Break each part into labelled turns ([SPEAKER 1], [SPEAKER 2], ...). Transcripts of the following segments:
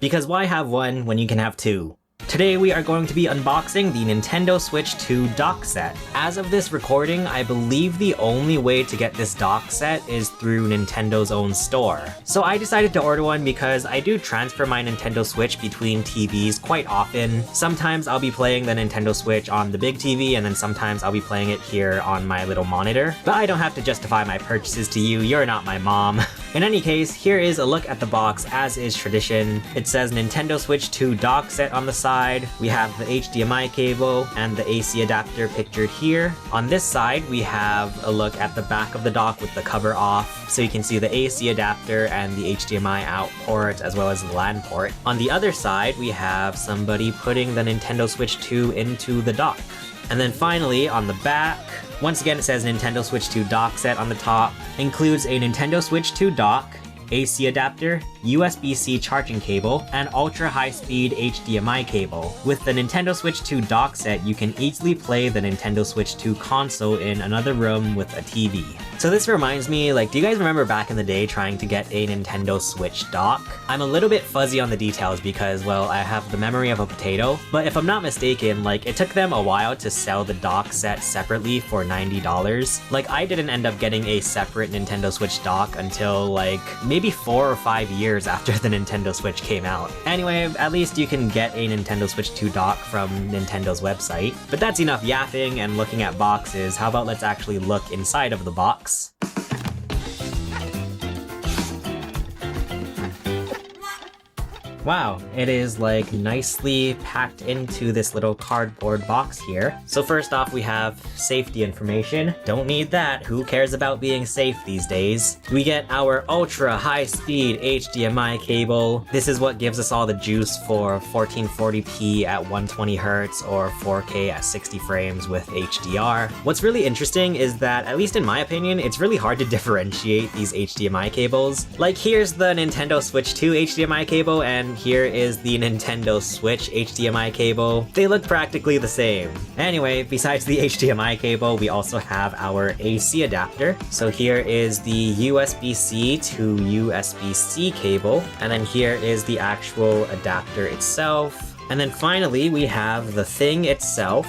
[SPEAKER 1] Because why have one when you can have two? Today we are going to be unboxing the Nintendo Switch 2 dock set. As of this recording, I believe the only way to get this dock set is through Nintendo's own store. So I decided to order one because I do transfer my Nintendo Switch between TVs quite often. Sometimes I'll be playing the Nintendo Switch on the big TV, and then sometimes I'll be playing it here on my little monitor. But I don't have to justify my purchases to you, you're not my mom. In any case, here is a look at the box as is tradition. It says Nintendo Switch 2 dock set on the side. We have the HDMI cable and the AC adapter pictured here. On this side, we have a look at the back of the dock with the cover off, so you can see the AC adapter and the HDMI out port as well as the LAN port. On the other side, we have somebody putting the Nintendo Switch 2 into the dock. And then finally, on the back, once again it says Nintendo Switch 2 dock set on the top. Includes a Nintendo Switch 2 dock, AC adapter, USB-C charging cable, and ultra-high-speed HDMI cable. With the Nintendo Switch 2 dock set, you can easily play the Nintendo Switch 2 console in another room with a TV. So this reminds me, do you guys remember back in the day trying to get a Nintendo Switch dock? I'm a little bit fuzzy on the details because, well, I have the memory of a potato, but if I'm not mistaken, it took them a while to sell the dock set separately for $90. I didn't end up getting a separate Nintendo Switch dock until, maybe 4 or 5 years after the Nintendo Switch came out. Anyway, at least you can get a Nintendo Switch 2 dock from Nintendo's website. But that's enough yapping and looking at boxes. How about let's actually look inside of the box? Wow, it is nicely packed into this little cardboard box here. So first off, we have safety information. Don't need that, who cares about being safe these days? We get our ultra high speed HDMI cable. This is what gives us all the juice for 1440p at 120 Hz or 4K at 60 frames with HDR. What's really interesting is that, at least in my opinion, it's really hard to differentiate these HDMI cables. Here's the Nintendo Switch 2 HDMI cable, and here is the Nintendo Switch HDMI cable. They look practically the same. Anyway, besides the HDMI cable, we also have our AC adapter. So here is the USB-C to USB-C cable, and then here is the actual adapter itself. And then finally, we have the thing itself.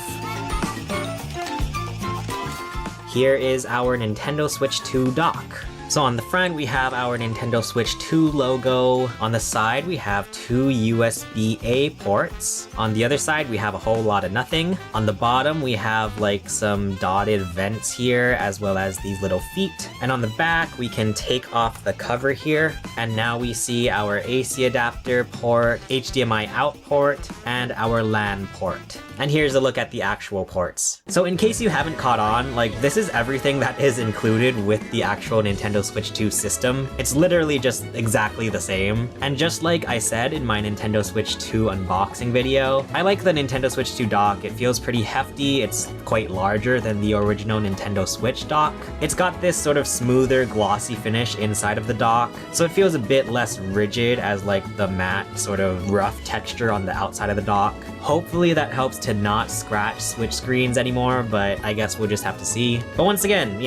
[SPEAKER 1] Here is our Nintendo Switch 2 dock. So on the front, we have our Nintendo Switch 2 logo. On the side, we have 2 USB-A ports. On the other side, we have a whole lot of nothing. On the bottom, we have some dotted vents here, as well as these little feet. And on the back, we can take off the cover here. And now we see our AC adapter port, HDMI out port, and our LAN port. And here's a look at the actual ports. So in case you haven't caught on, this is everything that is included with the actual Nintendo Switch 2 system. It's literally just exactly the same. And just like I said in my Nintendo Switch 2 unboxing video, I like the Nintendo Switch 2 dock. It feels pretty hefty. It's quite larger than the original Nintendo Switch dock. It's got this sort of smoother, glossy finish inside of the dock, so it feels a bit less rigid as the matte, sort of rough texture on the outside of the dock. Hopefully that helps to not scratch Switch screens anymore, but I guess we'll just have to see. But once again,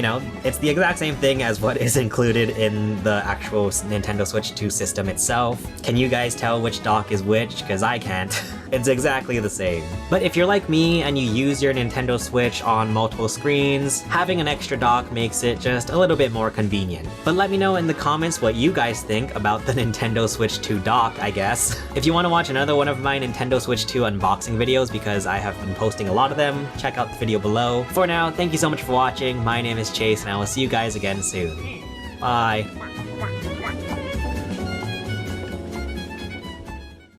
[SPEAKER 1] it's the exact same thing as what is included in the actual Nintendo Switch 2 system itself. Can you guys tell which dock is which? Because I can't. It's exactly the same. But if you're like me and you use your Nintendo Switch on multiple screens, having an extra dock makes it just a little bit more convenient. But let me know in the comments what you guys think about the Nintendo Switch 2 dock, I guess. If you want to watch another one of my Nintendo Switch 2 unboxing videos, because I have been posting a lot of them, check out the video below. For now, thank you so much for watching. My name is Chase, and I will see you guys again soon. Bye.